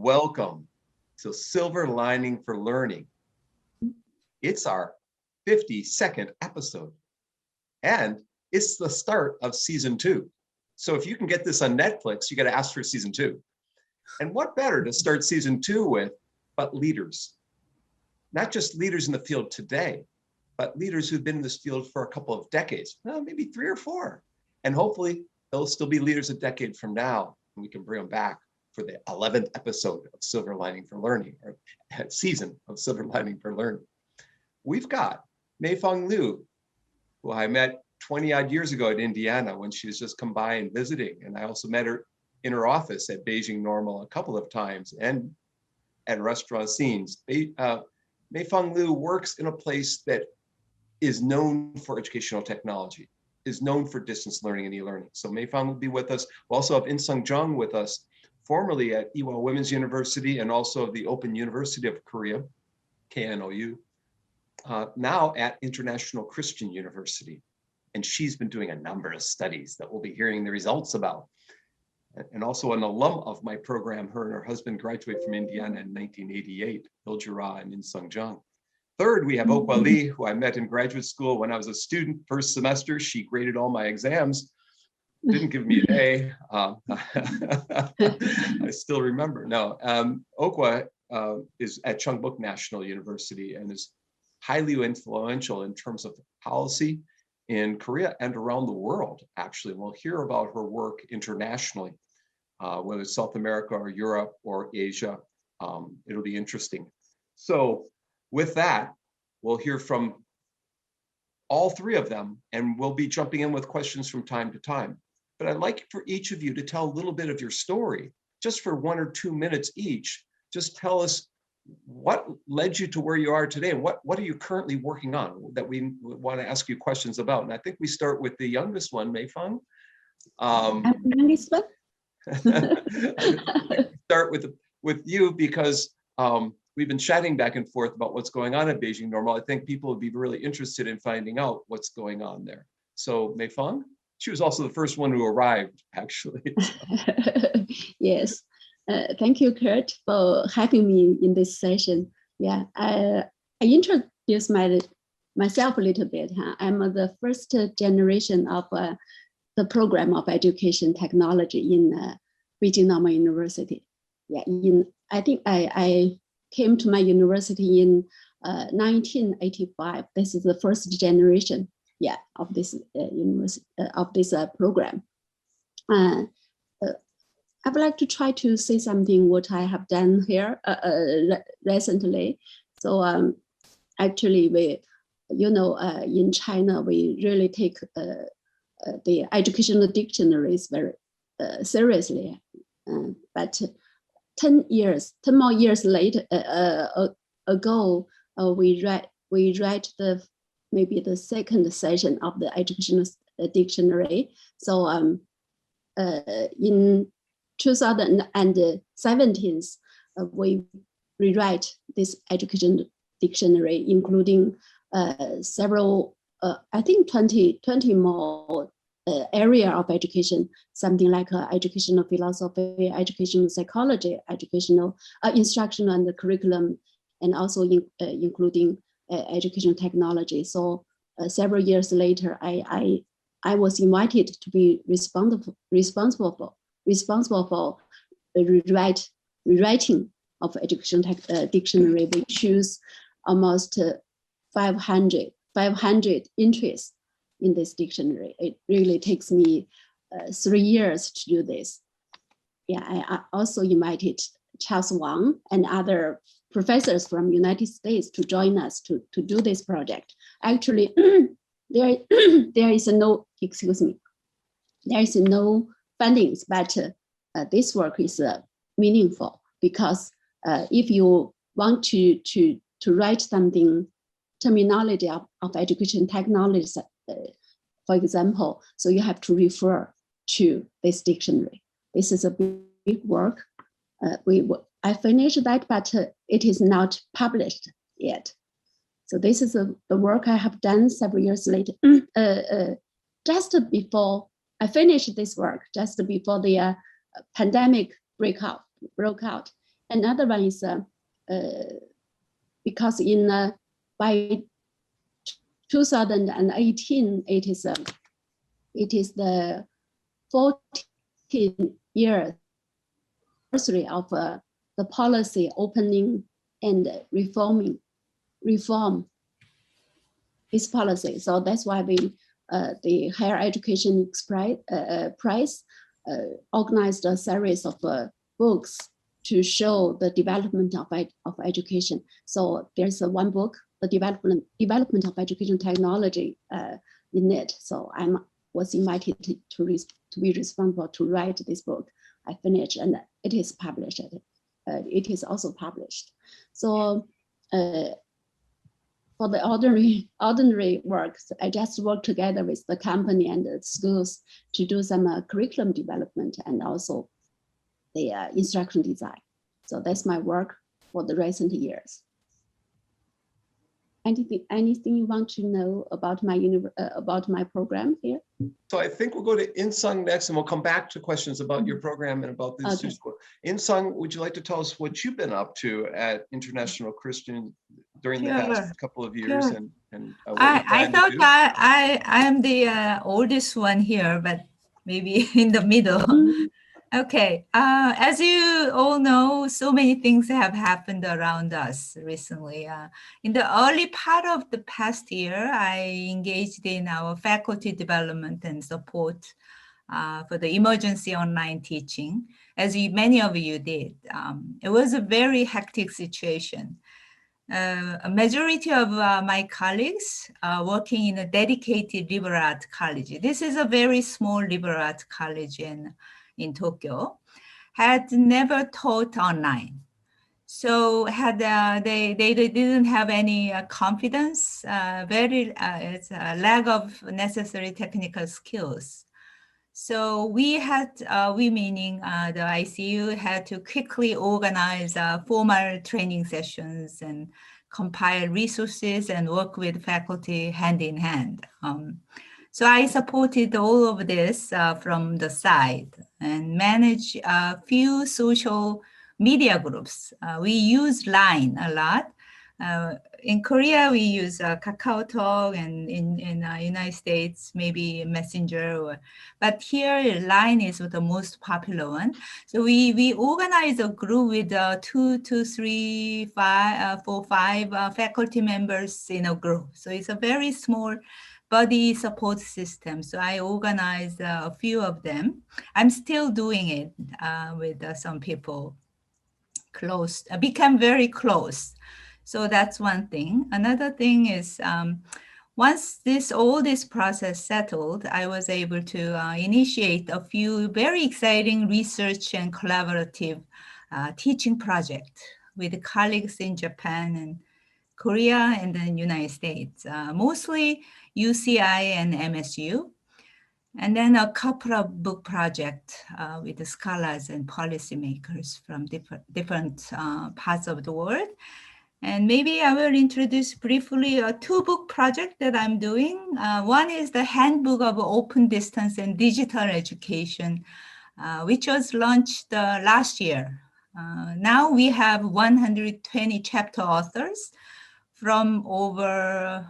welcome to Silver Lining for Learning. It's our 52nd episode, and it's the start of season 2. So if you can get this on Netflix, you got to ask for season 2. And what better to start season 2 with but leaders? Not just leaders in the field today, but leaders who've been in this field for a couple of decades, well, maybe 3 or 4. And hopefully they'll still be leaders a decade from now, and we can bring them back for the 11th episode of Silver Lining for Learning, or season of Silver Lining for Learning. We've got Fung Liu, who I met 20 odd years ago at Indiana when she was just come by and visiting. And I also met her in her office at Beijing Normal a couple of times and at restaurant scenes. Fung Liu works in a place that is known for educational technology, is known for distance learning and e-learning. So Fung will be with us. We'll also have In-Sung Jung with us, formerly at Ewha Women's University and also the Open University of Korea, KNOU, now at International Christian University. And she's been doing a number of studies that we'll be hearing the results about. And also an alum of my program. Her and her husband graduated from Indiana in 1988, Iljira and In-Sung Jung. Third, we have Okwa Lee, who I met in graduate school when I was a student, first semester. She graded all my exams, didn't give me an A. I still remember. No, Okwa is at Chungbuk National University and is highly influential in terms of policy in Korea and around the world, actually. We'll hear about her work internationally, whether it's South America or Europe or Asia. It'll be interesting. So with that, we'll hear from all 3 of them, and we'll be jumping in with questions from time to time. But I'd like for each of you to tell a little bit of your story, just for 1 or 2 minutes each. Just tell us what led you to where you are today, and what are you currently working on that we want to ask you questions about. And I think we start with the youngest one, Fung. I'm the youngest one. Start with you because we've been chatting back and forth about what's going on at Beijing Normal. I think people would be really interested in finding out what's going on there. So Fung, she was also the first one who arrived, actually. Yes. Thank you, Kurt, for having me in this session. Yeah, I introduce myself a little bit. I'm the first generation of the program of education technology in Beijing Normal University. Yeah, I think I came to my university in 1985. This is the first generation, yeah, of this university of this program. I would like to try to say something what I have done here recently. So actually, we, in China, we really take the educational dictionaries very seriously. But 10 more years later ago, we write maybe the second session of the educational dictionary. So in 2017, we rewrite this education dictionary, including several, I think 20 more area of education, something like educational philosophy, educational psychology, educational instructional and curriculum, and also including educational technology. So several years later, I was invited to be responsible for rewriting of education dictionary. We choose almost 500 entries in this dictionary. It really takes me 3 years to do this. Yeah, I also invited Charles Wang and other professors from United States to join us to do this project. Actually, there is no, there is no fundings, but this work is meaningful because if you want to write something, terminology of education technology, for example, so you have to refer to this dictionary. This is a big work. I finished that, but it is not published yet. So this is the work I have done several years later. Just before I finished this work, just before the pandemic broke out. another one is because by 2018, it is the 14th anniversary of the policy opening and reform this policy. So that's why we, the Higher Education Prize organized a series of books to show the development of education. So there's one book, the development of education technology in it. So I was invited to be responsible to write this book. I finished and it is published. It is also published. So for the ordinary work, I just work together with the company and the schools to do some curriculum development and also the instruction design. So that's my work for the recent years. Anything you want to know about my program here? So I think we'll go to In-Sung next, and we'll come back to questions about your program and about the institute. In-Sung, would you like to tell us what you've been up to at International Christian during the past couple of years? Sure. And I thought I am the oldest one here, but maybe in the middle. Okay, as you all know, so many things have happened around us recently. In the early part of the past year, I engaged in our faculty development and support for the emergency online teaching, as many of you did. It was a very hectic situation. A majority of my colleagues are working in a dedicated liberal arts college. This is a very small liberal arts college in Tokyo, had never taught online. So they didn't have any confidence, it's a lack of necessary technical skills. So we meaning the ICU, had to quickly organize formal training sessions and compile resources and work with faculty hand in hand. So I supported all of this from the side and managed a few social media groups. We use Line a lot. In Korea, we use KakaoTalk, and in United States, maybe Messenger. But here, Line is the most popular one. So we organize a group with 2 to 3, 4, 5 faculty members in a group. So it's a very small body support system. So I organized a few of them. I'm still doing it with some people close, become very close. So that's one thing. Another thing is once all this process settled, I was able to initiate a few very exciting research and collaborative teaching projects with colleagues in Japan and Korea and the United States, mostly UCI and MSU, and then a couple of book projects with the scholars and policymakers from different parts of the world. And maybe I will introduce briefly a 2-book project that I'm doing. One is the Handbook of Open Distance and Digital Education, which was launched last year. Now we have 120 chapter authors from over,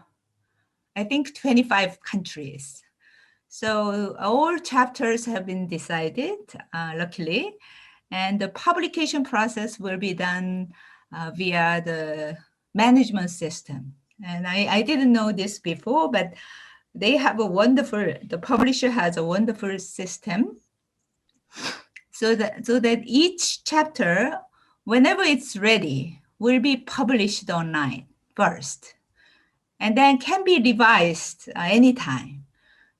I think, 25 countries. So all chapters have been decided, luckily, and the publication process will be done via the management system. And I didn't know this before, but they have the publisher has a wonderful system so that each chapter, whenever it's ready, will be published online first, and then can be revised anytime.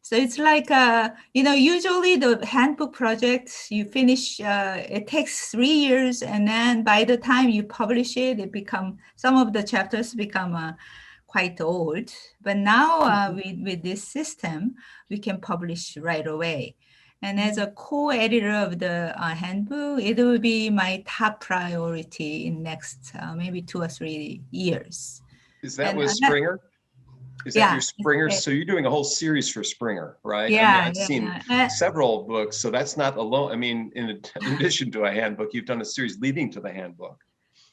So it's like, usually the handbook projects, you finish, it takes 3 years, and then by the time you publish it, some of the chapters become quite old. But now with this system, we can publish right away. And as a co-editor of the handbook, it will be my top priority in next maybe 2 or 3 years. Is that with Springer? Is that Yeah, your Springer? okay. So you're doing a whole series for Springer, right? I mean, Yeah, I've seen yeah. several books, so that's not alone. I mean, in addition to a handbook, you've done a series leading to the handbook.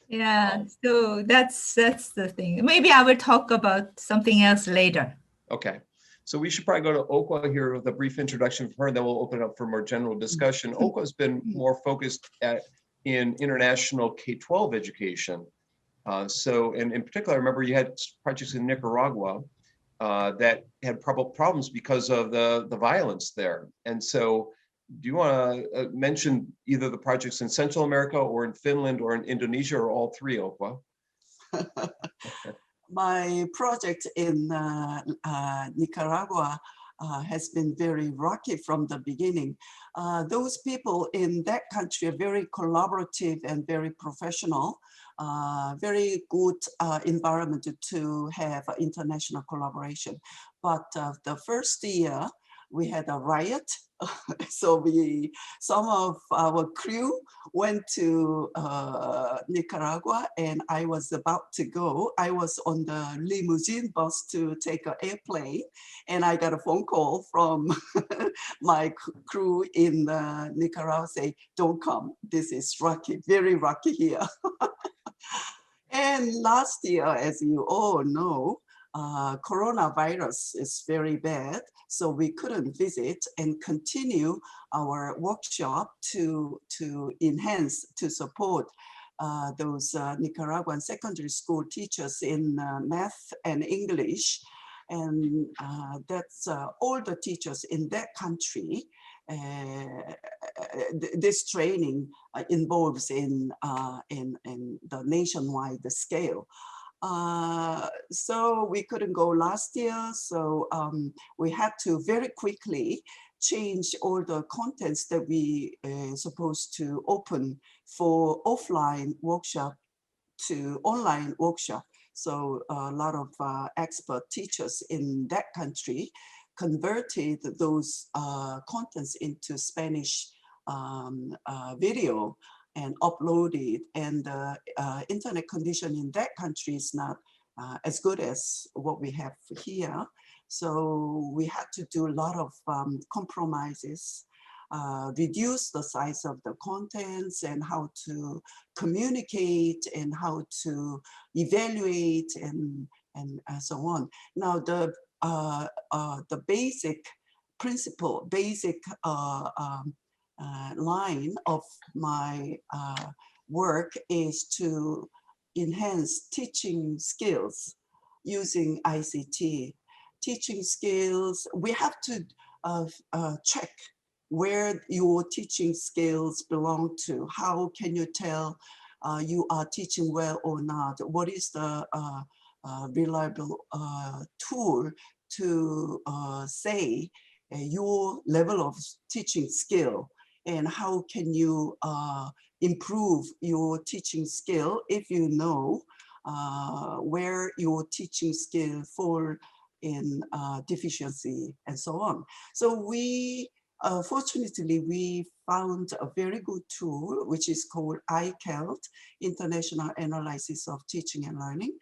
Yeah, so that's the thing. Maybe I will talk about something else later. Okay, so we should probably go to Okwa here with a brief introduction from her, then we'll open up for more general discussion. Okwa's been more focused in international K-12 education. So, and in particular, I remember you had projects in Nicaragua that had problems because of the violence there. And so, do you want to mention either the projects in Central America or in Finland or in Indonesia or all three, Okwa? My project in Nicaragua has been very rocky from the beginning. Those people in that country are very collaborative and very professional, very good environment to have international collaboration. But the first year we had a riot. So some of our crew went to Nicaragua, and I was about to go. I was on the limousine bus to take an airplane, and I got a phone call from my crew in Nicaragua say, "Don't come. This is rocky, very rocky here." And last year, as you all know, coronavirus is very bad, so we couldn't visit and continue our workshop to enhance, to support those Nicaraguan secondary school teachers in math and English. And that's all the teachers in that country. This training involves in the nationwide scale. So we couldn't go last year, so we had to very quickly change all the contents that we supposed to open for offline workshop to online workshop. So a lot of expert teachers in that country converted those contents into Spanish video and uploaded, and the internet condition in that country is not as good as what we have here. So we had to do a lot of compromises, reduce the size of the contents and how to communicate and how to evaluate and so on. Now the basic principle, basic line of my work is to enhance teaching skills using ICT. Teaching skills, we have to check where your teaching skills belong to. How can you tell you are teaching well or not? What is the reliable tool to say your level of teaching skill, and how can you improve your teaching skill if you know where your teaching skill fall in deficiency and so on. So we fortunately, we found a very good tool, which is called ICALT, International Analysis of Teaching and Learning,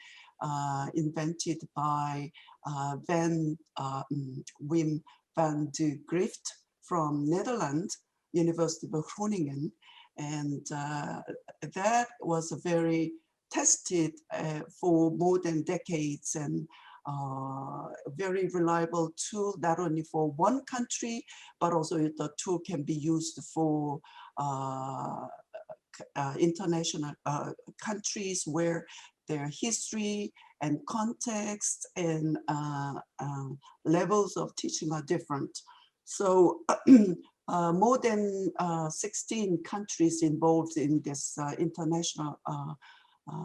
invented by Wim van de Grift from Netherlands, University of Groningen. And that was a very tested for more than decades, and very reliable tool, not only for one country, but also the tool can be used for international countries where their history and context and levels of teaching are different. So more than 16 countries involved in this international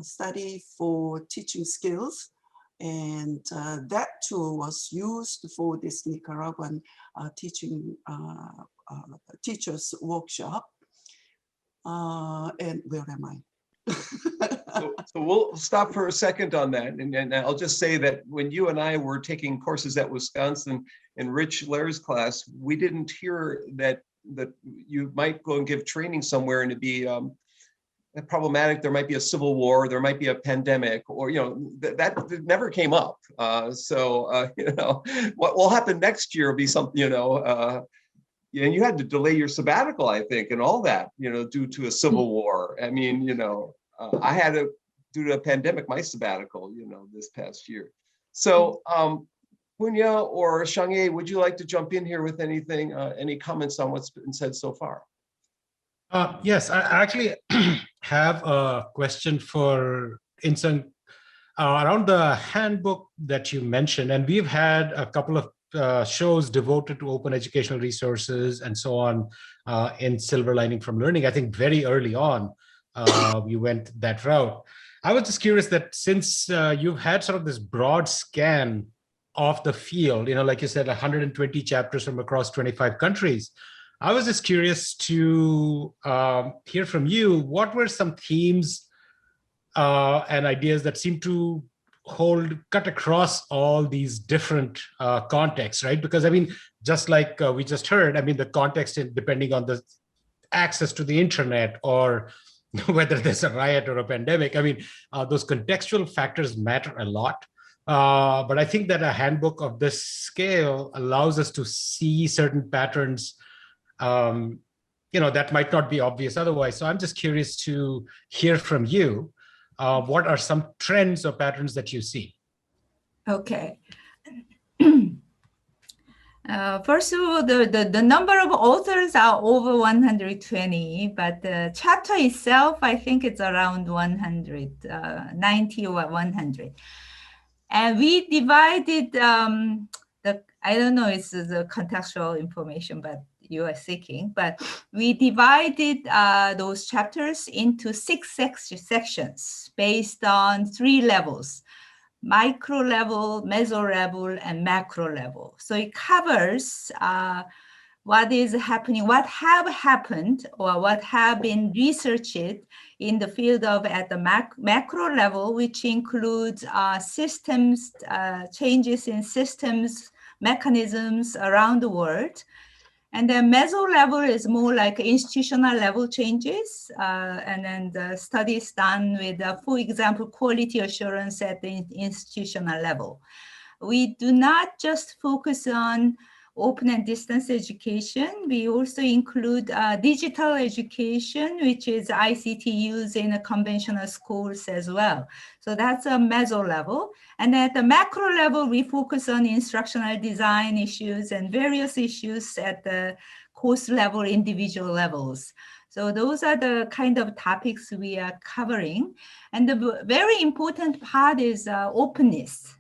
study for teaching skills. And that tool was used for this Nicaraguan teachers workshop. And where am I? So we'll stop for a second on that. And I'll just say that when you and I were taking courses at Wisconsin in Rich Lair's class, we didn't hear that you might go and give training somewhere and it'd be problematic. There might be a civil war, there might be a pandemic, or that never came up. What will happen next year will be something, and you had to delay your sabbatical, I think, and all that, due to a civil war. I mean, I had to, due to a pandemic, my sabbatical, this past year. So, Punya or Xiangye, would you like to jump in here with anything, any comments on what's been said so far? Yes, I actually have a question for Insung around the handbook that you mentioned, and we've had a couple of shows devoted to open educational resources and so on in Silver Lining from Learning. I think very early on, you went that route. I was just curious that since you've had sort of this broad scan of the field, like you said, 120 chapters from across 25 countries, I was just curious to hear from you, what were some themes and ideas that seem to cut across all these different contexts, right? Because I mean, just like we just heard, I mean, the context, depending on the access to the internet or whether there's a riot or a pandemic, I mean, those contextual factors matter a lot. But I think that a handbook of this scale allows us to see certain patterns that might not be obvious otherwise. So I'm just curious to hear from you. What are some trends or patterns that you see? Okay. First of all, the number of authors are over 120, but the chapter itself, I think it's around 100, 90 or 100. And we divided I don't know, it's the contextual information, but you are seeking, but we divided those chapters into 6 sections based on 3 levels: micro level, meso level, and macro level. So it covers what is happening, what have happened, or what have been researched in the field of at the macro level, which includes systems, changes in systems, mechanisms around the world. And then meso level is more like institutional level changes, and then the studies done with, for example, quality assurance at the institutional level. We do not just focus on open and distance education. We also include digital education, which is ICT used in a conventional schools as well. So that's a meso level. And at the macro level, we focus on instructional design issues and various issues at the course level, individual levels. So those are the kind of topics we are covering. And the very important part is openness.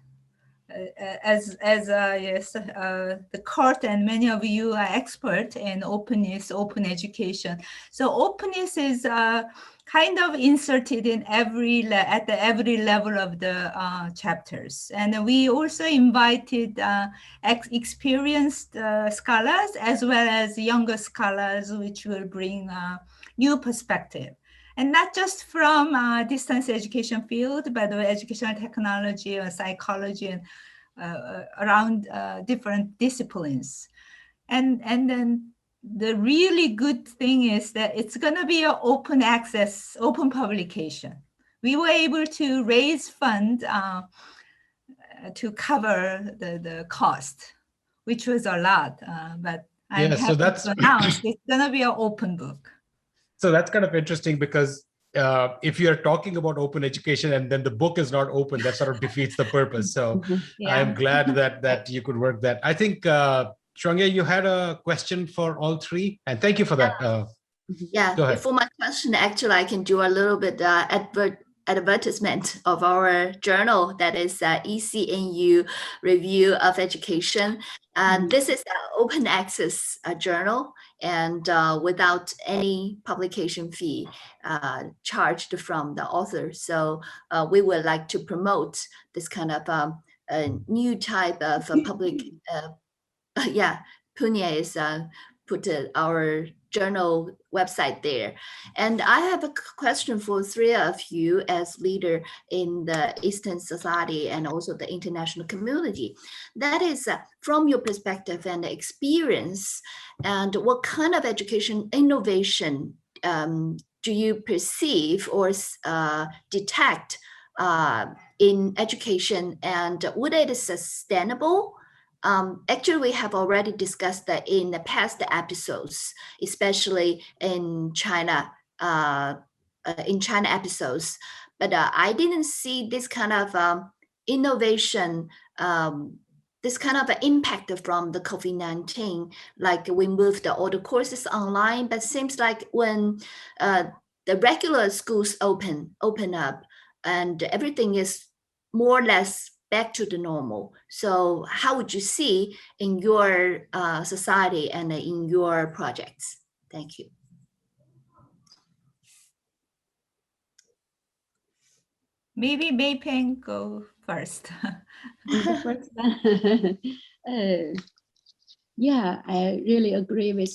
As the court and many of you are expert in openness, open education. So openness is kind of inserted in every level of the chapters. And we also invited experienced scholars as well as younger scholars, which will bring new perspective. And not just from distance education field, but educational technology or psychology and around different disciplines. And then the really good thing is that it's going to be an open access, open publication. We were able to raise funds to cover the cost, which was a lot, but I'm happy to announce it's going to be an open book. So that's kind of interesting because if you're talking about open education and then the book is not open, that sort of defeats the purpose. So yeah. I'm glad that you could work that. I think, Xiangye, you had a question for all 3, and thank you for that. Yeah, before my question, actually, I can do a little bit advertisement of our journal, that is ECNU Review of Education. This is an open access journal, and without any publication fee charged from the author. So we would like to promote this kind of a new type of public, Punya is put our journal website there. And I have a question for 3 of you as leader in the Eastern Society and also the international community. That is from your perspective and experience, and what kind of education innovation do you perceive or detect in education, and would it be sustainable? Actually, we have already discussed that in the past episodes, especially in China episodes. But I didn't see this kind of innovation, this kind of impact from the COVID-19. Like we moved all the courses online, but seems like when the regular schools open up, and everything is more or less back to the normal. So how would you see in your society and in your projects? Thank you. Maybe Mei Peng go first. The first one. Yeah, I really agree with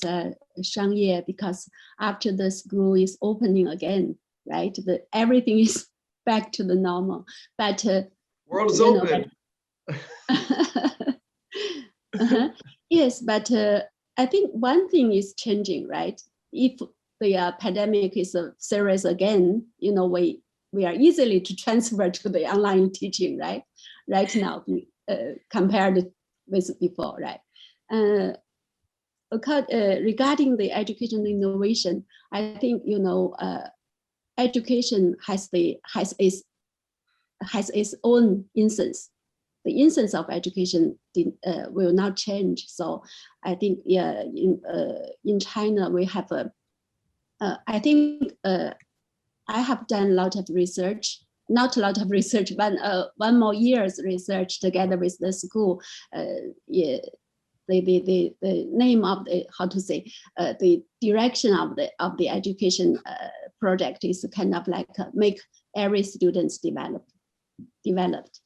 Shang Ye, because after the school is opening again, right? Everything is back to the normal. But world is open. Yes, but I think one thing is changing, right? If the pandemic is serious again, we are easily to transfer to the online teaching, right? Right now, compared with before, right? Regarding the education innovation, I think education has its own instance. The instance of education will not change. So I think in China we have I think I have done a lot of research. Not a lot of research, but 1 more year's research together with the school. The name of the direction of the education project is kind of like make every student developed,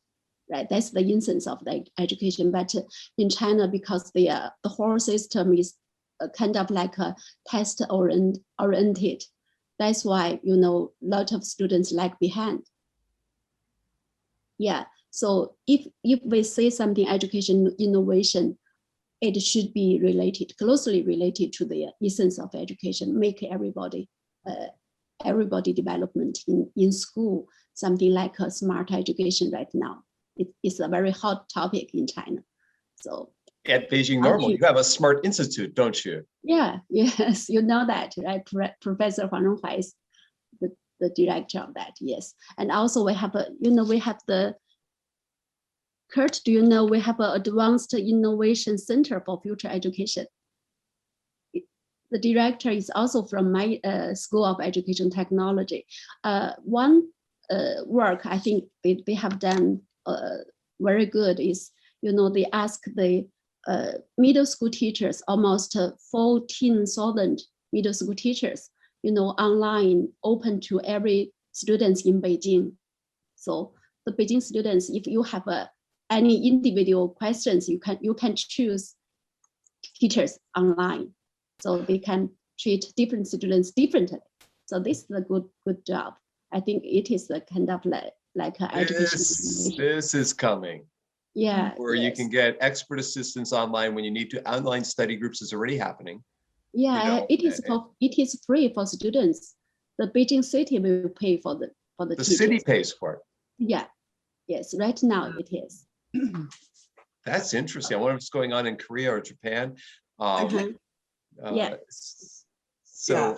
right? That's the instance of the education. But in China, because the whole system is kind of like a test oriented, that's why a lot of students lag behind. Yeah. So if we say something education innovation, it should be closely related to the essence of education, make everybody development in school, something like a smart education right now. It's a very hot topic in China. So at Beijing Normal, you have a smart institute, don't you? Yeah, yes, you know that, right? Professor Huang Ronghai is the director of that, yes. And also we have the Kurt, do you know we have an Advanced Innovation Center for Future Education? The director is also from my School of Education Technology. One work I think they have done very good is, they ask the middle school teachers, almost 14,000 middle school teachers, online, open to every students in Beijing. So the Beijing students, if you have any individual questions, you can choose teachers online, so they can treat different students differently. So this is a good job. I think it is a kind of like an education. This is coming. Yeah. Where you can get expert assistance online when you need to. Online study groups is already happening. Yeah, it is free for students. The Beijing city will pay for the teachers. City pays for it. Yeah. Yes. Right now it is. That's interesting. I wonder what's going on in Korea or Japan. Yeah. So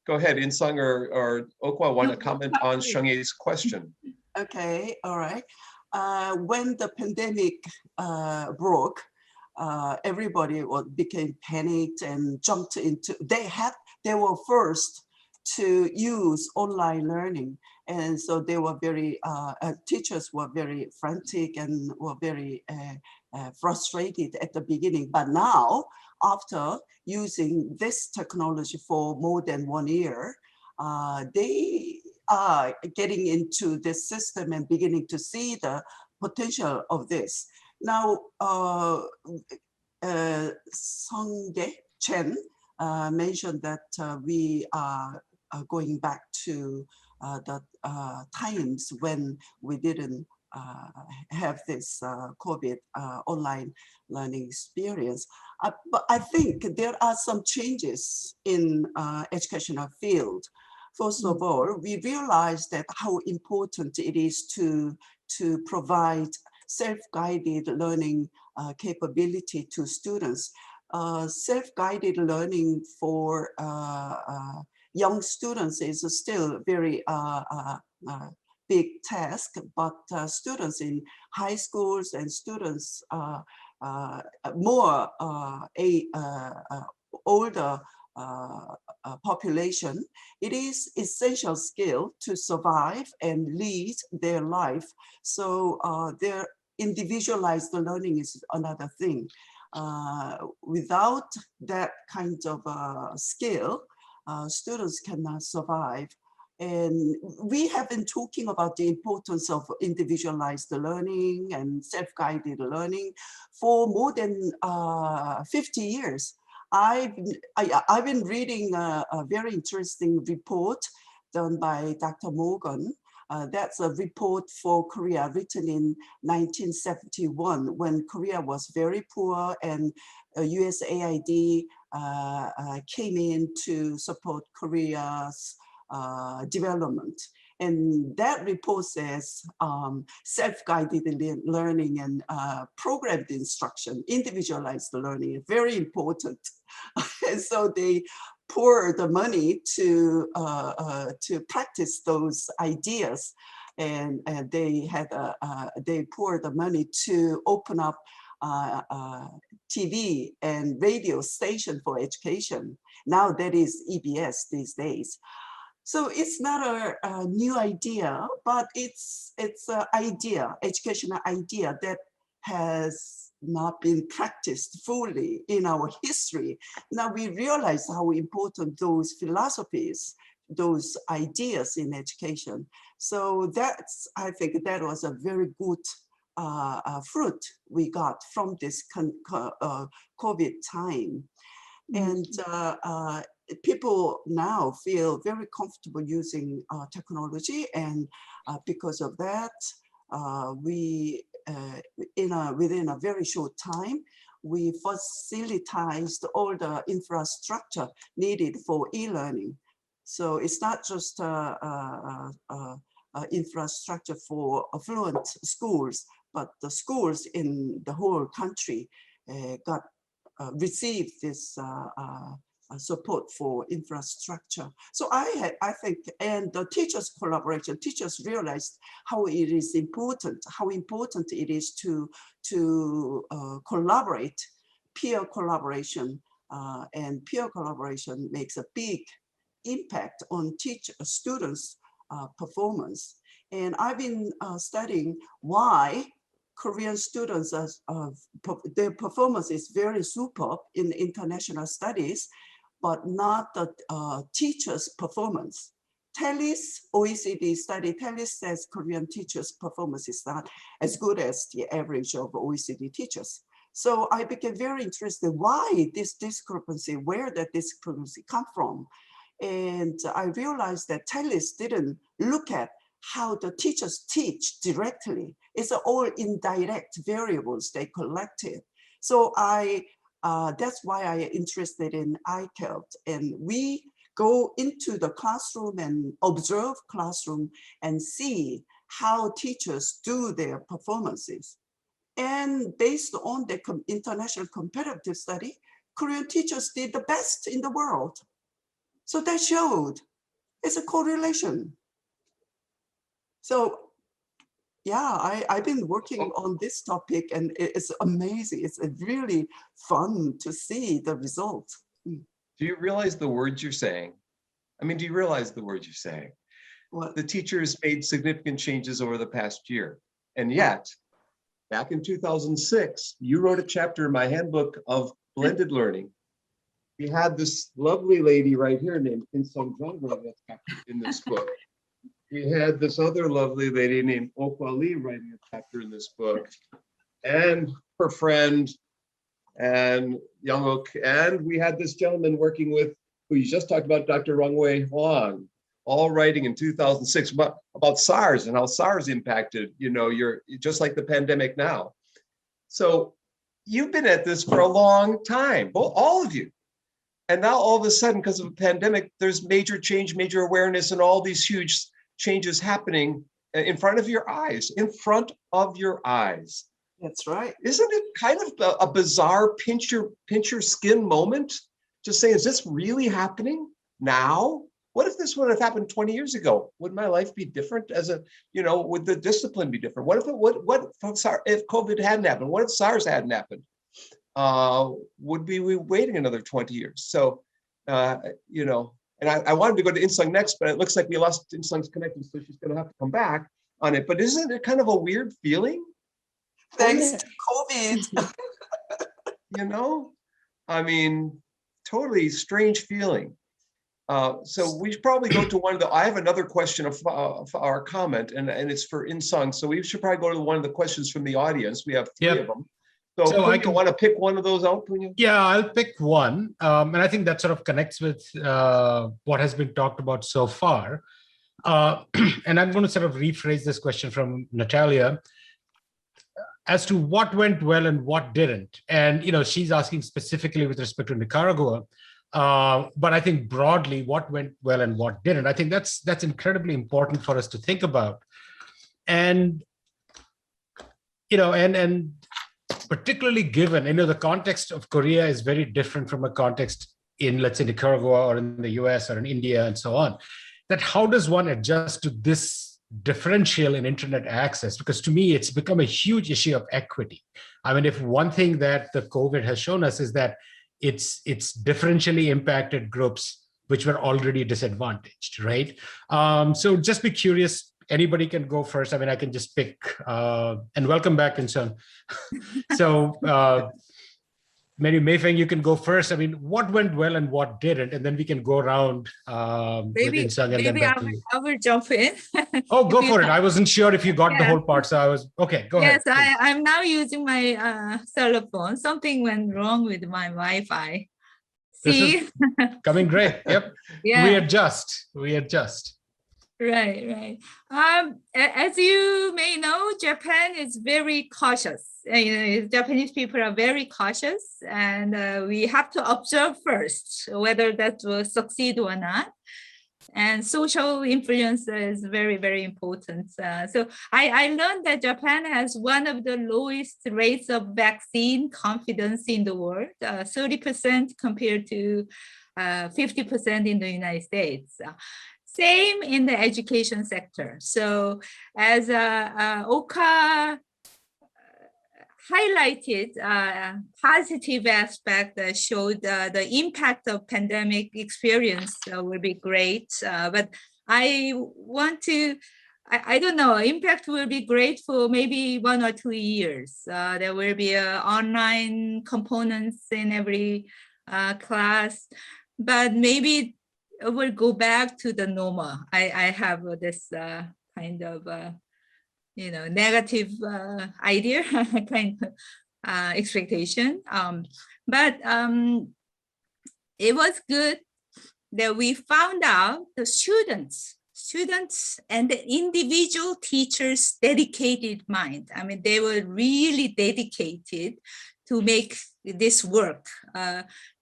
go ahead, In-sung or Okwa want to comment on Sheng-Yi's question. Okay, all right. When the pandemic broke, everybody became panicked and jumped into. They were first to use online learning, and so they were very. Teachers were very frantic and were very frustrated at the beginning. But now, after using this technology for more than 1 year, they are getting into this system and beginning to see the potential of this. Now, Song Chen mentioned that we are going back to the times when we didn't have this COVID online learning experience. But I think there are some changes in educational field. First of all, we realized that how important it is to provide self-guided learning capability to students. Self-guided learning for young students is still very big task, but students in high schools and students more older population, it is essential skill to survive and lead their life. So their individualized learning is another thing. Without that kind of skill, students cannot survive. And we have been talking about the importance of individualized learning and self-guided learning for more than 50 years. I've been reading a very interesting report done by Dr. Morgan. That's a report for Korea written in 1971 when Korea was very poor and USAID came in to support Korea's development. And that report says self-guided learning and programmed instruction, individualized learning is very important. And so they pour the money to practice those ideas, and they pour the money to open up TV and radio station for education. Now that is EBS these days. So it's not a new idea, but it's an idea, educational idea that has not been practiced fully in our history. Now we realize how important those philosophies, those ideas in education. So that's, I think that was a very good fruit we got from this COVID time. And people now feel very comfortable using technology, and because of that, within a very short time, we facilitized all the infrastructure needed for e-learning. So it's not just infrastructure for affluent schools, but the schools in the whole country received this support for infrastructure. So I think, and the teachers' collaboration, teachers realized how it is important, how important it is to collaborate, peer collaboration, and peer collaboration makes a big impact on students' performance. And I've been studying why Korean students, their performance is very superb in international studies, but not the teachers' performance. TELIS, OECD study, TELIS says Korean teachers' performance is not as good as the average of OECD teachers. So I became very interested why this discrepancy, where that discrepancy come from. And I realized that TELIS didn't look at how the teachers teach directly. It's all indirect variables they collected. So that's why I am interested in ICALT. And we go into the classroom and observe classroom and see how teachers do their performances. And based on the international competitive study, Korean teachers did the best in the world. So that showed it's a correlation. So yeah, I've been working on this topic and it's amazing. It's really fun to see the result. Do you realize the words you're saying? I mean, do you realize the words you're saying? What? The teachers made significant changes over the past year. And yet, back in 2006, you wrote a chapter in my handbook of blended learning. We had this lovely lady right here named In-sung Jung that's captured in this book. We had this other lovely lady named Okwa Lee writing a chapter in this book, and her friend, and Young-ok, and we had this gentleman working with, who you just talked about, Dr. Rongwei Huang, all writing in 2006 about SARS and how SARS impacted, you're just like the pandemic now. So you've been at this for a long time, all of you. And now all of a sudden, because of a pandemic, there's major change, major awareness, and all these huge changes happening in front of your eyes, That's right. Isn't it kind of a bizarre pinch your skin moment to say, is this really happening now? What if this would have happened 20 years ago? Would my life be different would the discipline be different? What if COVID hadn't happened? What if SARS hadn't happened? Would we be waiting another 20 years? So, and I wanted to go to Insung next, but it looks like we lost Insung's connection, so she's going to have to come back on it. But isn't it kind of a weird feeling? Thanks to COVID. I mean, totally strange feeling. So we should probably go to I have another question of our comment, and it's for Insung. So we should probably go to one of the questions from the audience. We have three of them. So I can want to pick one of those out, Punya? Yeah, I'll pick one. And I think that sort of connects with what has been talked about so far. And I'm going to sort of rephrase this question from Natalia as to what went well and what didn't. And, she's asking specifically with respect to Nicaragua. But I think broadly, what went well and what didn't. I think that's incredibly important for us to think about. And, and particularly given, the context of Korea is very different from a context in, let's say, Nicaragua or in the US or in India and so on, that how does one adjust to this differential in internet access? Because to me, it's become a huge issue of equity. I mean, if one thing that the COVID has shown us is that it's differentially impacted groups which were already disadvantaged, right? So just be curious. Anybody can go first. I mean, I can just pick, and welcome back, Insung. So maybe Meifeng, you can go first. I mean, what went well and what didn't? And then we can go around with Insung and then back to you. I will jump in. Oh, go for it. I wasn't sure if you got the whole part. So I was, okay, go ahead. Yes, I'm now using my cell phone. Something went wrong with my Wi-Fi. See? This is coming great. Yep. Yeah. We adjust. Right. As you may know, Japan is very cautious. Japanese people are very cautious, and we have to observe first whether that will succeed or not. And social influence is very, very important. So I learned that Japan has one of the lowest rates of vaccine confidence in the world, 30% compared to 50% in the United States. Same in the education sector. So as Oka highlighted, positive aspect that showed the impact of pandemic experience will be great. But I want to, I don't know, impact will be great for maybe 1 or 2 years. There will be online components in every class, but maybe we'll go back to the normal. I have this kind of, negative idea, kind of expectation. But it was good that we found out the students and the individual teachers' dedicated mind. I mean, they were really dedicated to make this work,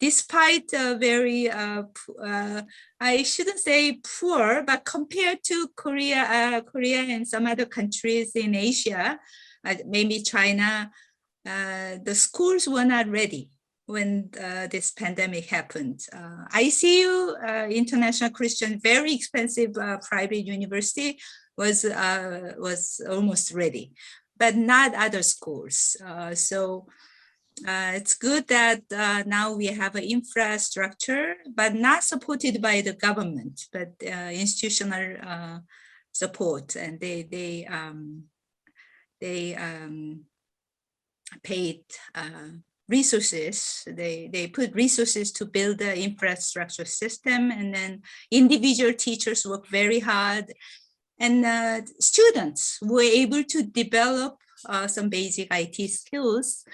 despite very, I shouldn't say poor, but compared to Korea and some other countries in Asia, maybe China, the schools were not ready when this pandemic happened. ICU, International Christian, very expensive private university, was almost ready, but not other schools. So it's good that now we have an infrastructure, but not supported by the government, but institutional support, and they paid resources. They put resources to build the infrastructure system, and then individual teachers work very hard, and students were able to develop some basic IT skills.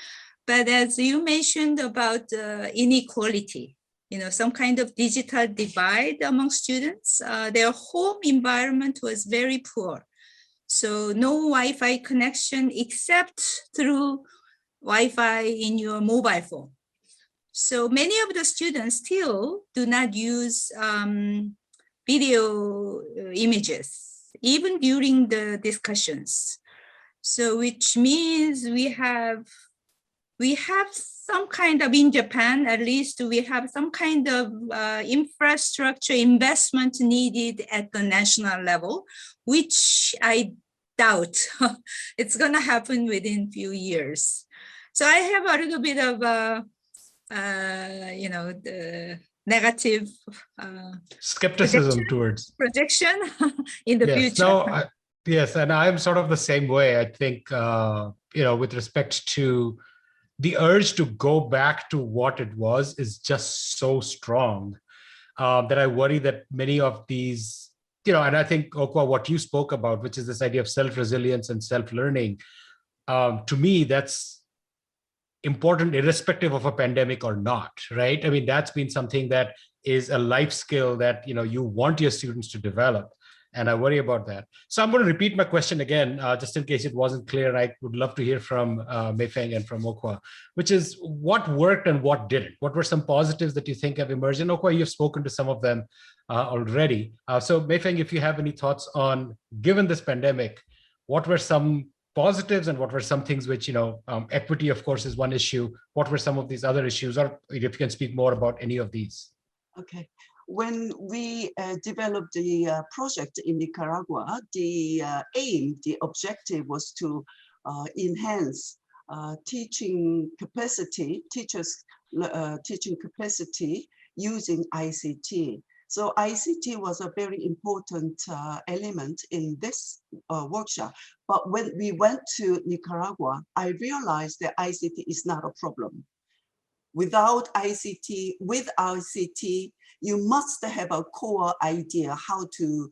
But as you mentioned about inequality, some kind of digital divide among students. Their home environment was very poor. So no Wi-Fi connection except through Wi-Fi in your mobile phone. So many of the students still do not use video images, even during the discussions. So which means we have some kind of, in Japan, at least we have some kind of infrastructure investment needed at the national level, which I doubt it's going to happen within few years. So I have a little bit of, the negative skepticism towards projection in the future. No, yes, and I'm sort of the same way. I think, with respect to the urge to go back to what it was is just so strong that I worry that many of these, and I think, Okwa, what you spoke about, which is this idea of self-resilience and self-learning, to me, that's important irrespective of a pandemic or not, right? I mean, that's been something that is a life skill that, you want your students to develop. And I worry about that. So I'm going to repeat my question again, just in case it wasn't clear. I would love to hear from Mei Feng and from Okwa, which is what worked and what didn't. What were some positives that you think have emerged? And Okwa, you've spoken to some of them already. So Mei Feng, if you have any thoughts on, given this pandemic, what were some positives and what were some things which, equity, of course, is one issue. What were some of these other issues? Or if you can speak more about any of these. Okay. When we developed the project in Nicaragua, the objective was to enhance teaching capacity, teachers' teaching capacity using ICT. So ICT was a very important element in this workshop. But when we went to Nicaragua, I realized that ICT is not a problem. Without ICT, with ICT, you must have a core idea how to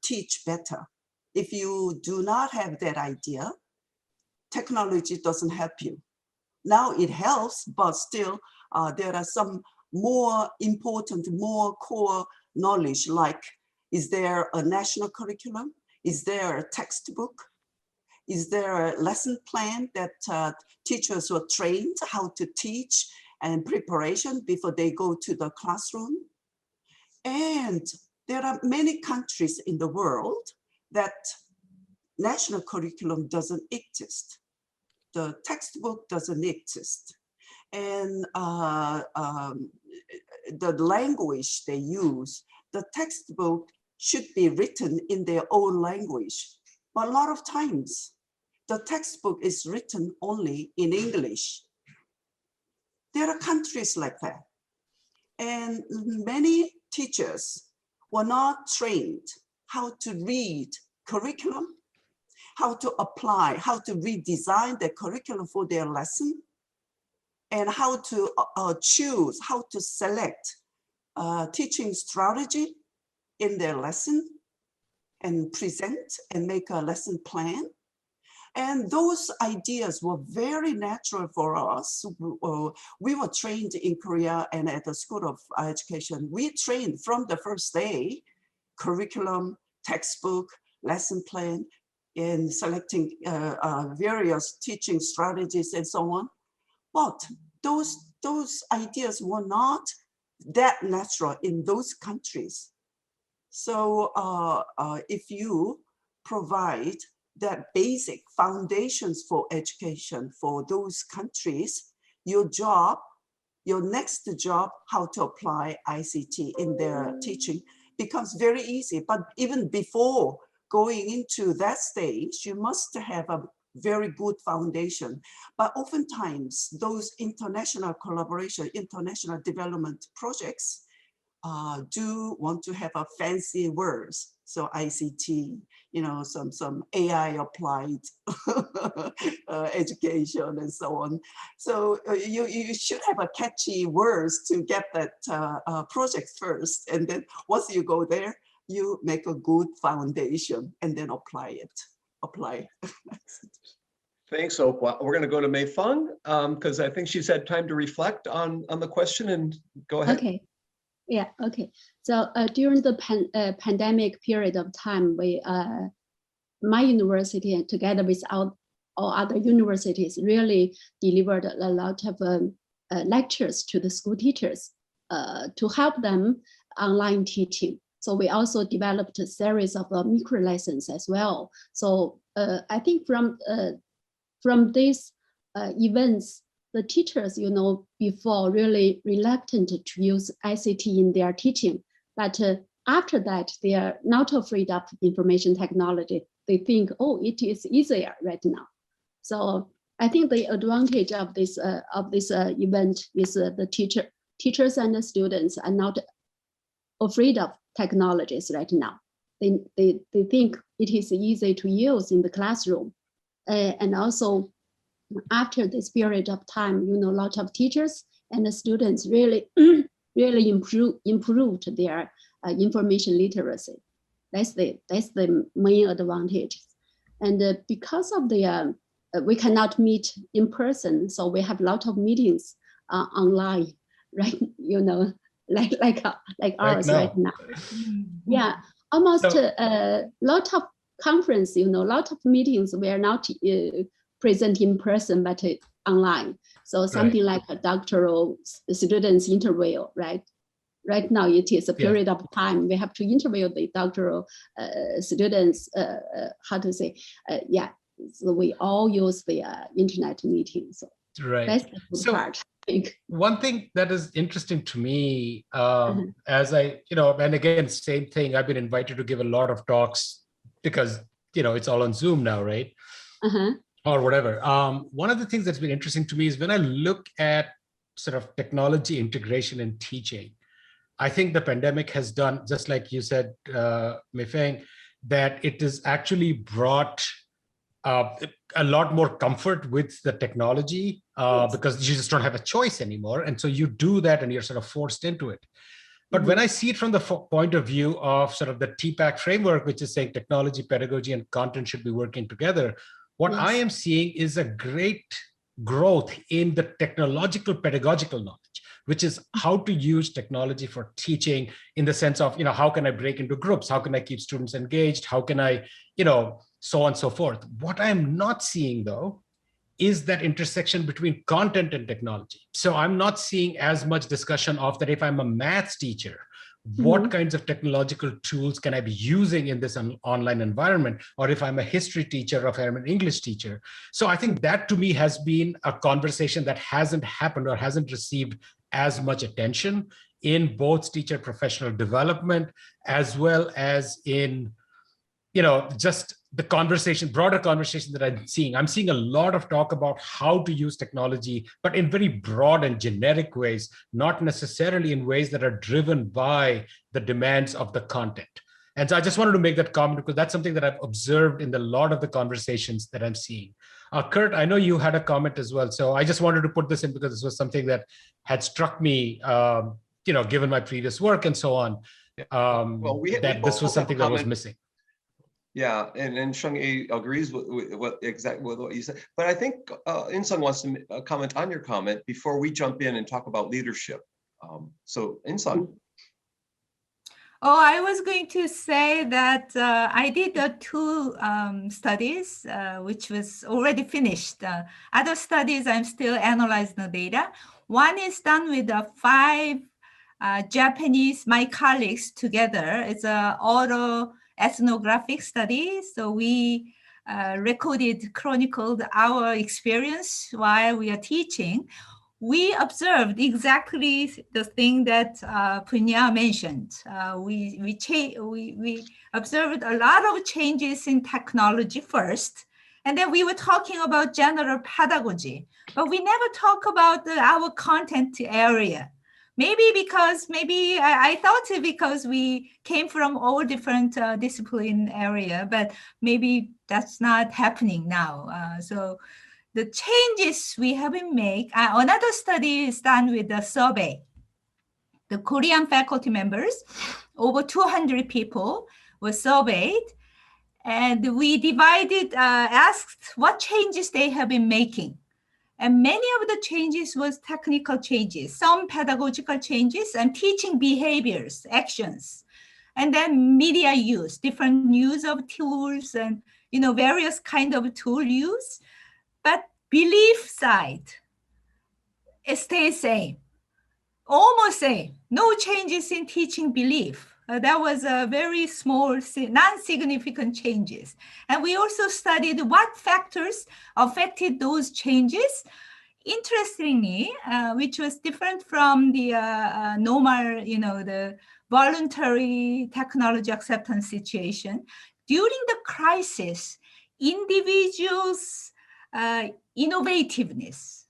teach better. If you do not have that idea, technology doesn't help you. Now it helps, but still there are some more important, more core knowledge, like, is there a national curriculum? Is there a textbook? Is there a lesson plan that teachers were trained how to teach and preparation before they go to the classroom? And there are many countries in the world that national curriculum doesn't exist. The textbook doesn't exist. And the language they use, the textbook should be written in their own language. But a lot of times, the textbook is written only in English. There are countries like that. And many teachers were not trained how to read curriculum, how to apply, how to redesign the curriculum for their lesson, and how to choose, how to select teaching strategy in their lesson and present and make a lesson plan. And those ideas were very natural for us. We were trained in Korea and at the School of Education. We trained from the first day, curriculum, textbook, lesson plan, in selecting various teaching strategies and so on. But those ideas were not that natural in those countries. So if you provide that basic foundations for education for those countries, your next job, how to apply ICT in their teaching becomes very easy. But even before going into that stage, you must have a very good foundation. But oftentimes those international collaboration, international development projects do want to have a fancy words. So ICT, some AI applied education and so on. So you should have a catchy words to get that project first. And then once you go there, you make a good foundation and then apply it. Thanks, Okwa. We're going to go to Mei Fung because I think she's had time to reflect on the question, and go ahead. Okay. Yeah. Okay. So during the pandemic period of time, my university, and together with all other universities, really delivered a lot of lectures to the school teachers to help them online teaching. So we also developed a series of micro lessons as well. So I think from these events, the teachers, before really reluctant to use ICT in their teaching, but after that, they are not afraid of information technology. They think, oh, it is easier right now. So I think the advantage of this event is the teachers and the students are not afraid of technologies right now. They think it is easy to use in the classroom, and also after this period of time, a lot of teachers and the students really really improved their information literacy. That's the main advantage. And because of the we cannot meet in person, so we have a lot of meetings online, right? Like ours right now. Yeah, almost a lot of conference, a lot of meetings we are not present in person, but online. So something like a doctoral students interview, right? Right now it is a period of time we have to interview the doctoral students. How to say? So we all use the internet meetings. So that's the good part. I think. One thing that is interesting to me, as I, and again, same thing, I've been invited to give a lot of talks because, it's all on Zoom now, right? Or whatever. One of the things that's been interesting to me is when I look at sort of technology integration in teaching, I think the pandemic has done, just like you said, Mei Feng, that it has actually brought a lot more comfort with the technology because you just don't have a choice anymore. And so you do that and you're sort of forced into it. But when I see it from the point of view of sort of the TPAC framework, which is saying technology, pedagogy, and content should be working together, what I am seeing is a great growth in the technological pedagogical knowledge, which is how to use technology for teaching in the sense of, how can I break into groups? How can I keep students engaged? How can I, so on and so forth. What I'm not seeing though, is that intersection between content and technology. So I'm not seeing as much discussion of that. If I'm a maths teacher, what kinds of technological tools can I be using in this online environment? Or if I'm a history teacher, or if I'm an English teacher. So I think that to me has been a conversation that hasn't happened or hasn't received as much attention in both teacher professional development, as well as in, just the conversation, broader conversation that I'm seeing. I'm seeing a lot of talk about how to use technology, but in very broad and generic ways, not necessarily in ways that are driven by the demands of the content. And so I just wanted to make that comment because that's something that I've observed in a lot of the conversations that I'm seeing. Kurt, I know you had a comment as well. So I just wanted to put this in because this was something that had struck me, given my previous work and so on, this was something that was missing. Yeah, and Sheng-Yi agrees with what you said. But I think In-sung wants to comment on your comment before we jump in and talk about leadership. So In-sung. Oh, I was going to say that I did 2 studies, which was already finished. Other studies, I'm still analyzing the data. One is done with 5 Japanese, my colleagues together. It's an auto ethnographic study. So we chronicled our experience while we are teaching. We observed exactly the thing that Punya mentioned. We observed a lot of changes in technology first, and then we were talking about general pedagogy, but we never talk about our content area. Maybe I thought it because we came from all different discipline area, but maybe that's not happening now. So the changes we have been made, another study is done with the survey. The Korean faculty members, over 200 people were surveyed. And we divided, asked what changes they have been making. And many of the changes was technical changes, some pedagogical changes and teaching behaviors, actions. And then media use, different use of tools and various kind of tool use. But belief side, it stays same, almost same. No changes in teaching belief. That was a very small, non-significant changes. And we also studied what factors affected those changes. Interestingly, which was different from the normal, the voluntary technology acceptance situation. During the crisis, individuals' innovativeness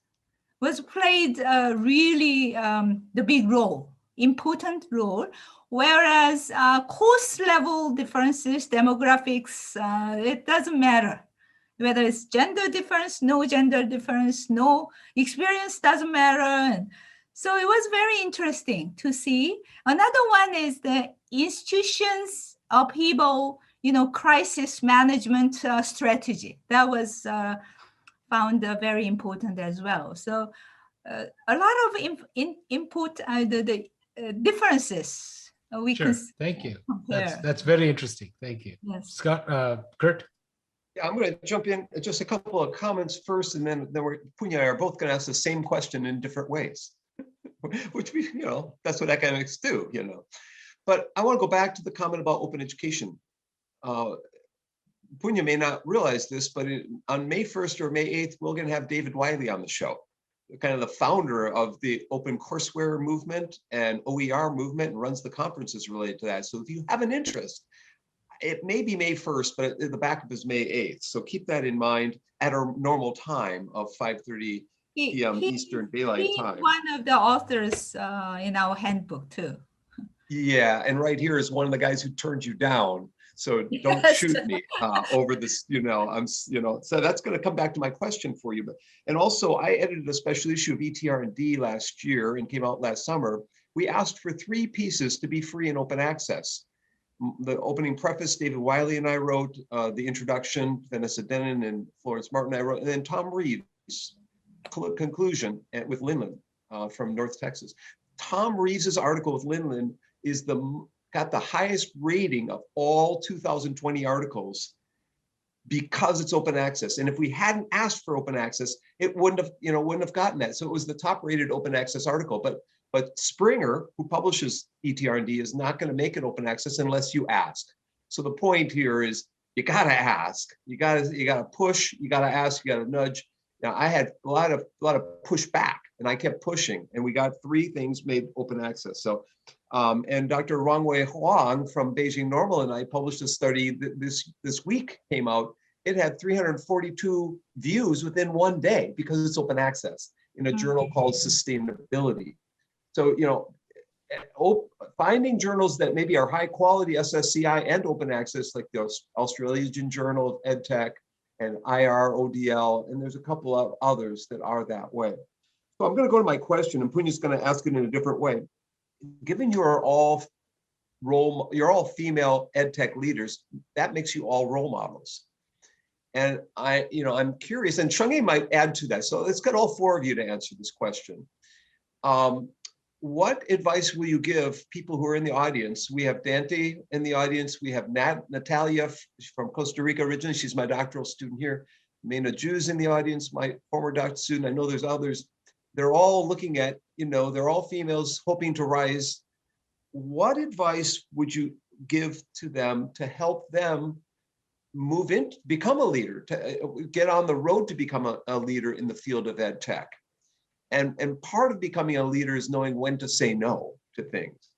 was played really the big role, important role, whereas course level differences, demographics, it doesn't matter. Whether it's gender difference, no gender difference, no experience, doesn't matter. And so it was very interesting to see. Another one is the institutions upheaval, crisis management strategy. That was found very important as well. So a lot of input, the differences we Sure. can Thank you. compare. That's very interesting. Thank you. Yes. Scott, Kurt? Yeah, I'm going to jump in just a couple of comments first, and then Punya and I are both going to ask the same question in different ways, which we, that's what academics do, But I want to go back to the comment about open education. Punya may not realize this, but on May 1st or May 8th, we're going to have David Wiley on the show, kind of the founder of the open courseware movement and OER movement, and runs the conferences related to that. So if you have an interest, it may be May 1st, but the backup is May 8th. So keep that in mind at our normal time of 5:30 p.m. Eastern Daylight Time. One of the authors in our handbook too. Yeah, and right here is one of the guys who turned you down. So don't shoot me over this, so that's going to come back to my question for you. And also I edited a special issue of ETR&D last year and came out last summer. We asked for 3 pieces to be free and open access. The opening preface, David Wiley and I wrote, the introduction, Vanessa Denon and Florence Martin I wrote, and then Tom Reeves' conclusion with Linlin from North Texas. Tom Reeves' article with Linlin is got the highest rating of all 2020 articles because it's open access. And if we hadn't asked for open access, it wouldn't have gotten that. So it was the top rated open access article. But Springer, who publishes ETR&D, is not going to make it open access unless you ask. So the point here is you got to ask, you got to push, you got to ask, you got to nudge. Now I had a lot of pushback, and I kept pushing, and we got 3 things made open access. So, and Dr. Rongwei Huang from Beijing Normal and I published a study that this week came out. It had 342 views within 1 day because it's open access in a journal called Sustainability. So, finding journals that maybe are high quality SSCI and open access, like the Australasian Journal of EdTech and IRODL, and there's a couple of others that are that way. So I'm going to go to my question, and Punya's going to ask it in a different way. Given you're all female EdTech leaders, that makes you all role models. And I'm curious, and Chang'e might add to that. So let's get all 4 of you to answer this question. What advice will you give people who are in the audience? We have Dante in the audience. We have Natalia from Costa Rica originally. She's my doctoral student here. Mena Jew's in the audience, my former doctoral student. I know there's others. They're all looking at, they're all females hoping to rise. What advice would you give to them to help them move in, become a leader, to get on the road to become a leader in the field of ed tech? And part of becoming a leader is knowing when to say no to things.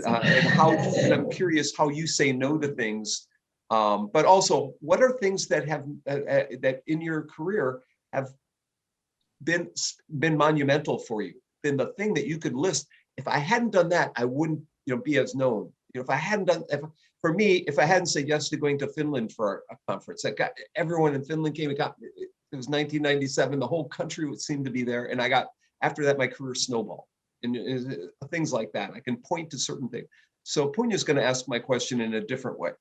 And I'm curious how you say no to things, but also what are things that have that in your career have been monumental for you, been the thing that you could list. If I hadn't done that, I wouldn't be as known. If I hadn't done, if I hadn't said yes to going to Finland for a conference, that got everyone in Finland came. It was 1997. The whole country would seem to be there, and after that, my career snowballed, and things like that. I can point to certain things. So Punya's going to ask my question in a different way.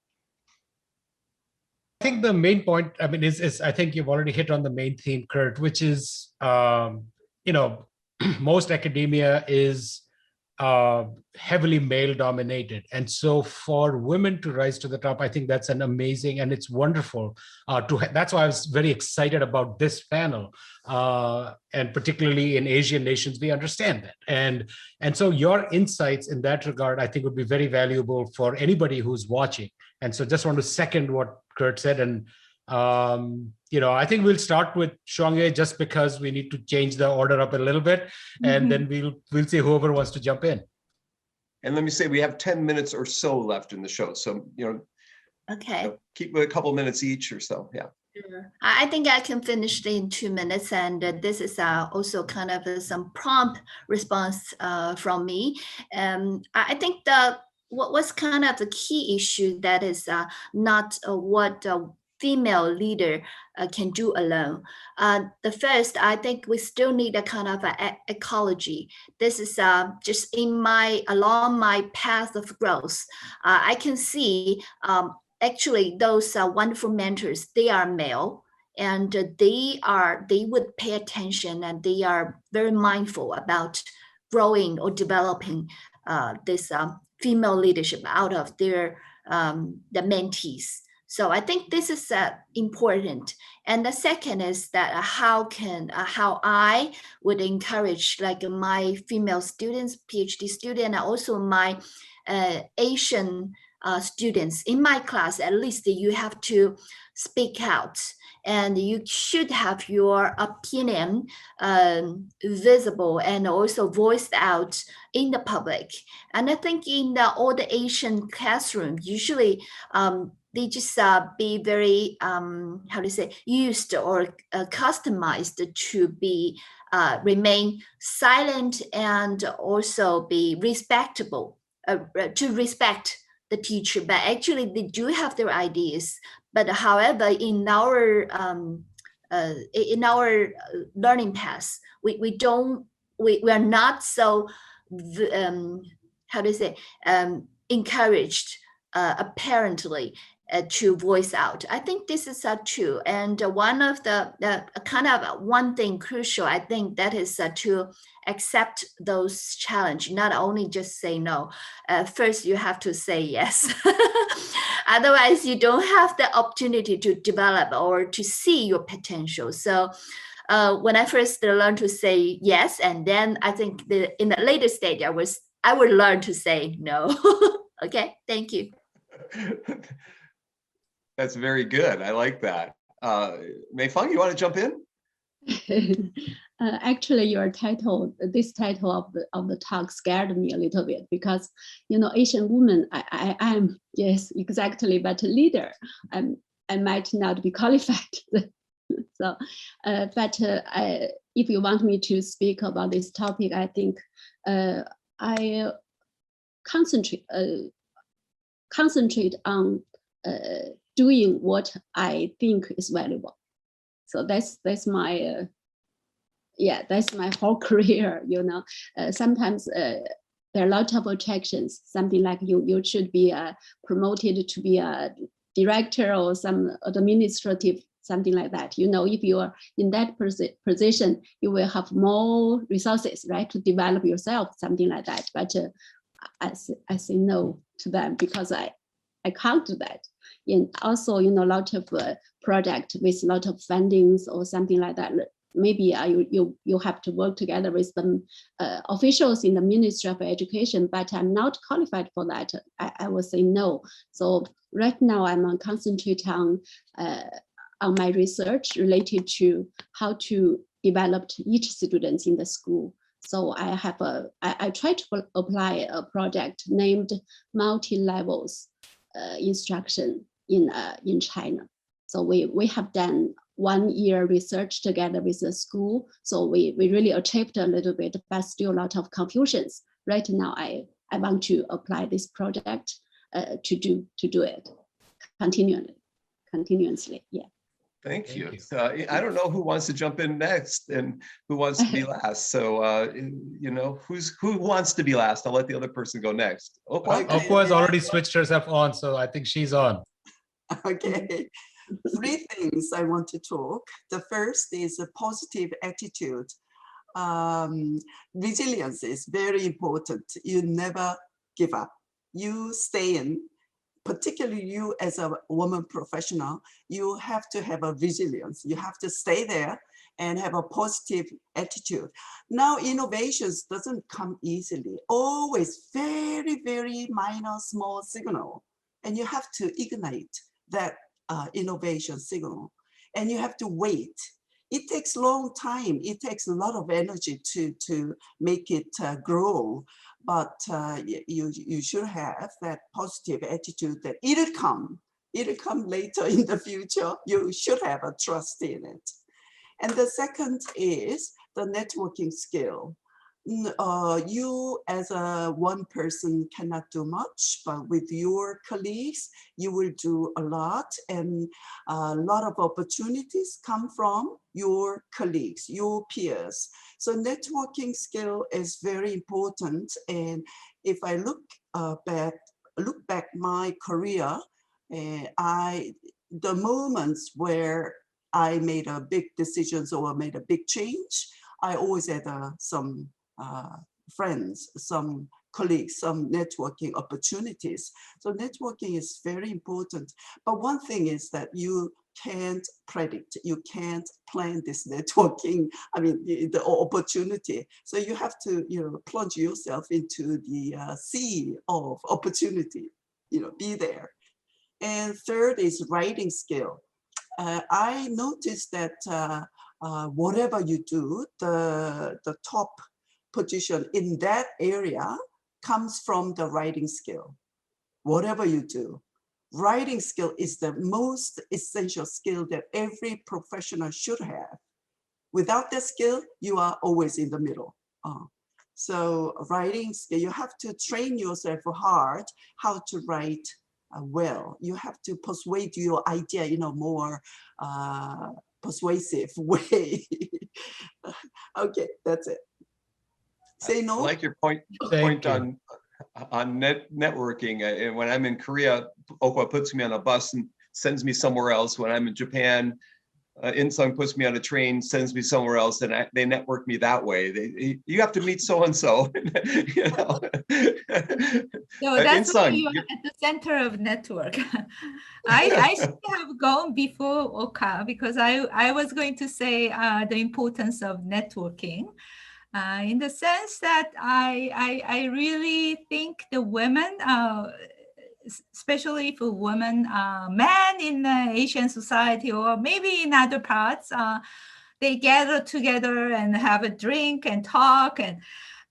think the main point, I mean, is I think you've already hit on the main theme, Kurt, which is, you know, most academia is heavily male dominated. And so for women to rise to the top, I think that's an amazing, and it's wonderful that's why I was very excited about this panel. And particularly in Asian nations, we understand that. And so your insights in that regard, I think would be very valuable for anybody who's watching. And so just want to second what Kurt said. And you know, I think we'll start with Shuangye just because we need to change the order up a little bit, and then we'll see whoever wants to jump in. And let me say, we have 10 minutes or so left in the show. So, you know, Okay. Keep a couple minutes each or so. Yeah. Sure. I think I can finish it in 2 minutes, and this is also kind of some prompt response from me. I think what was kind of the key issue that is not what female leader can do alone. The first, I think we still need a kind of ecology. This is just along my path of growth. I can see actually those wonderful mentors, they are male, and they would pay attention, and they are very mindful about growing or developing this female leadership out of the mentees. So I think this is important. And the second is that how I would encourage like my female students, PhD student, and also my Asian students in my class. At least you have to speak out, and you should have your opinion visible and also voiced out in the public. And I think in all the Asian classroom, usually they just be very, used or customized to be remain silent and also be respectable, to respect the teacher. But actually they do have their ideas. But however, in our learning path, we are not so encouraged apparently to voice out. I think this is true. And one of the one thing crucial, I think, that is to accept those challenge, not only just say no. First, you have to say yes. Otherwise, you don't have the opportunity to develop or to see your potential. So when I first learned to say yes, and then I think in the later stage, I would learn to say no. Okay, thank you. That's very good. I like that. Mei-Fung, you want to jump in? Actually, this title of the talk scared me a little bit, because, you know, Asian woman, I am, yes, exactly, but a leader, I might not be qualified. So, if you want me to speak about this topic, I think I concentrate on doing what I think is valuable. So that's my that's my whole career. You know, sometimes there are a lot of attractions. Something like you should be promoted to be a director or some administrative, something like that. You know, if you are in that position, you will have more resources, right, to develop yourself, something like that. But I say no to them because I can't do that. And also, you know, a lot of project with a lot of fundings or something like that. Maybe you have to work together with some officials in the Ministry of Education, but I'm not qualified for that. I will say no. So right now I'm concentrating on my research related to how to develop each student in the school. So I try to apply a project named multi-levels instruction in China. So we have done 1 year research together with the school. So we really achieved a little bit, but still a lot of confusions. Right now, I want to apply this project to do it continuously. Yeah. Thank you. I don't know who wants to jump in next and who wants to be last. So, you know, who wants to be last? I'll let the other person go next. Opo has already switched herself on, so I think she's on. Okay. Three things I want to talk. The first is a positive attitude. Resilience is very important. You never give up. You stay in, particularly you as a woman professional, you have to have a resilience. You have to stay there and have a positive attitude. Now, innovations doesn't come easily. Always very, very minor, small signal. And you have to ignite that innovation signal. And you have to wait. It takes a long time. It takes a lot of energy to make it grow. But you should have that positive attitude that it'll come later in the future. You should have a trust in it. And the second is the networking skill. You as a one person cannot do much, but with your colleagues, you will do a lot, and a lot of opportunities come from your colleagues, your peers. So networking skill is very important. And if I look back my career, the moments where I made a big decisions or made a big change, I always had some friends, some colleagues, some networking opportunities. So networking is very important. But one thing is that you can't predict, you can't plan this networking, I mean, the opportunity. So you have to, plunge yourself into the sea of opportunity, be there. And third is writing skill. I noticed that whatever you do, the top position in that area comes from the writing skill. Whatever you do, writing skill is the most essential skill that every professional should have. Without that skill, you are always in the middle. So writing skill, you have to train yourself hard how to write well. You have to persuade your idea in a more persuasive way. Okay, that's it. Say no. I like your point on networking. And when I'm in Korea, Okwa puts me on a bus and sends me somewhere else. When I'm in Japan, Insung puts me on a train, sends me somewhere else, and they network me that way. You have to meet so and so. So that's why you're at the center of network. I should have gone before Oka, because I was going to say the importance of networking. In the sense that I really think the women, especially for women, men in Asian society or maybe in other parts, they gather together and have a drink and talk.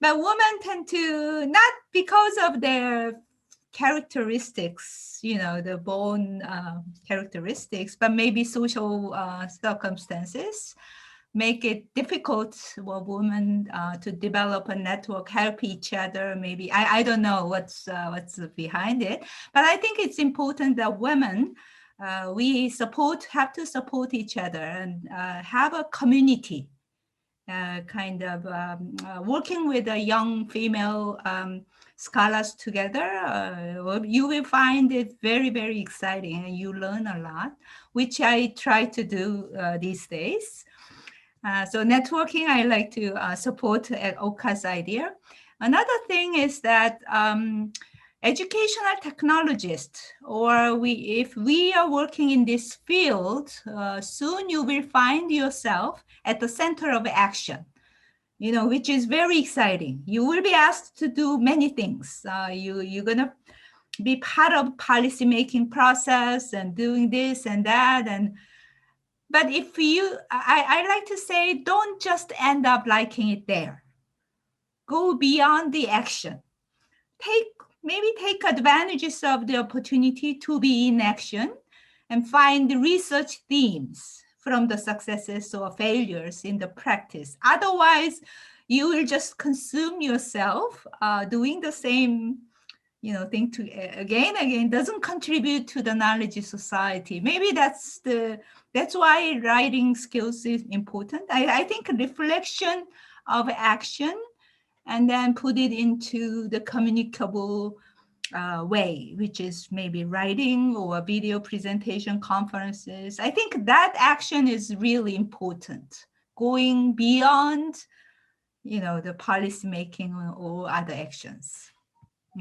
But women tend to, not because of their characteristics, the born characteristics, but maybe social circumstances make it difficult for women to develop a network, help each other. Maybe I don't know what's behind it, but I think it's important that women we have to support each other and have a community, kind of working with the young female scholars together. You will find it very, very exciting, and you learn a lot, which I try to do these days. So networking, I like to support Oka's idea. Another thing is that educational technologists, or if we are working in this field, soon you will find yourself at the center of action, which is very exciting. You will be asked to do many things. You're going to be part of policy making process and doing this and that. But if I like to say, don't just end up liking it there. Go beyond the action. Maybe take advantages of the opportunity to be in action and find the research themes from the successes or failures in the practice. Otherwise, you will just consume yourself doing the same thing again, doesn't contribute to the knowledge society. Maybe that's why writing skills is important. I think reflection of action and then put it into the communicable way, which is maybe writing or video presentation conferences. I think that action is really important, going beyond, the policy making or other actions.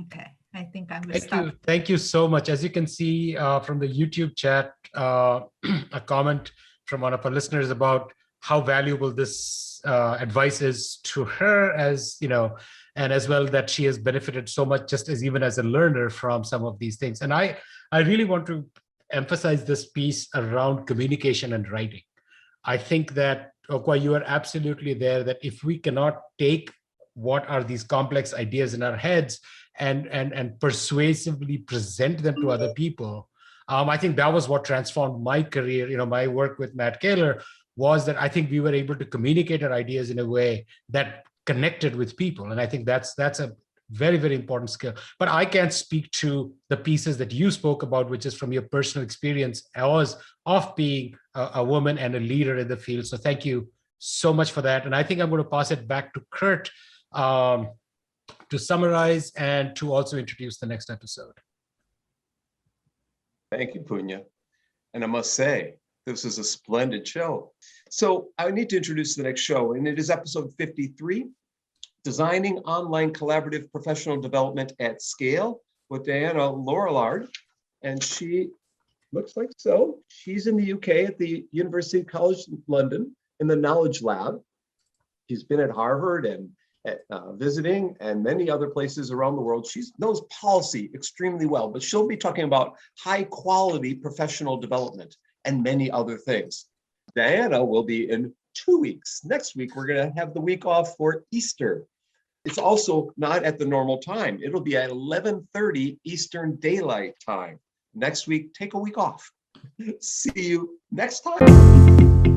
Okay, I think I will stop. Thank you so much. As you can see from the YouTube chat, a comment from one of our listeners about how valuable this advice is to her, as and as well that she has benefited so much just as even as a learner from some of these things. And I really want to emphasize this piece around communication and writing. I think that, Okwa, you are absolutely there, that if we cannot take what are these complex ideas in our heads and persuasively present them to other people, I think that was what transformed my career. My work with Matt Kaler was that I think we were able to communicate our ideas in a way that connected with people. And I think that's a very, very important skill. But I can't speak to the pieces that you spoke about, which is from your personal experience of being a woman and a leader in the field. So thank you so much for that. And I think I'm going to pass it back to Kurt to summarize and to also introduce the next episode. Thank you, Punya. And I must say, this is a splendid show. So I need to introduce the next show, and it is episode 53, Designing Online Collaborative Professional Development at Scale, with Diana Laurillard. And she looks like so. She's in the UK at the University College London in the Knowledge Lab. She's been at Harvard and visiting and many other places around the world. She knows policy extremely well, but she'll be talking about high quality professional development and many other things. Diana will be in 2 weeks. Next week, we're going to have the week off for Easter. It's also not at the normal time. It'll be at 11:30 Eastern Daylight Time. Next week, take a week off. See you next time.